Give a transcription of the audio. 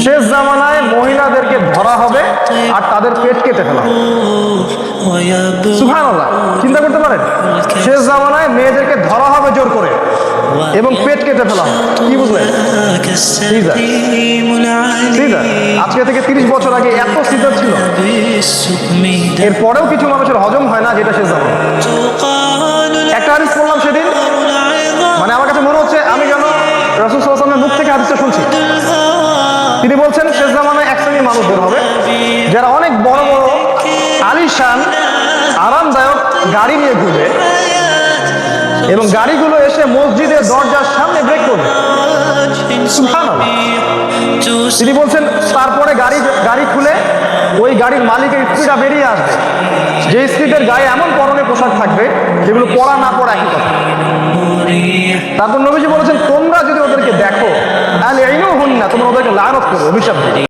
শেষ জামানায় মহিলাদেরকে ধরা হবে আর তাদের পেট কেটে ফেলা হবে। সুবহানাল্লাহ, চিন্তা করতে পারেন, শেষ জামানায় মেয়েদেরকে ধরা হবে জোর করে এবং পেট কেটে ফেলা হবে। কি বুঝলেন? সিজার আজকে থেকে 30 বছর আগে এত সিজার ছিল, এরপরেও কিছু মানুষের হজম হয় না, যেটা শেষ জামানা। একটা হাদিস পড়লাম সেদিন, মানে আমার কাছে মনে হচ্ছে আমি যেন রাসূল সাল্লাল্লাহু আলাইহি ওয়াসাল্লামের মুখ থেকে হাদিসটা শুনছি। তিনি বলছেন শেষ জামানায় এক শ্রেণীর মানুষ বের হবে যারা অনেক বড় বড় আলিশান আরামদায়ক গাড়ি নিয়ে ঘুরবে এবং গাড়িগুলো এসে মসজিদের দরজার সামনে ব্রেক করবে। সুবহানাল্লাহ। তিনি বলছেন তারপরে গাড়ি খুলে ওই গাড়ির মালিকের স্ত্রীরা বেরিয়ে আসবে, যে স্ত্রীদের গায়ে এমন পরনে পোশাক থাকবে যেগুলো পরা না পরা একই কথা। তারপর নবীজি বলেছেন তোমরা যদি ওদেরকে দেখো তাহলে তোমরা ওদেরকে লানত করো, অভিশাপ দিও।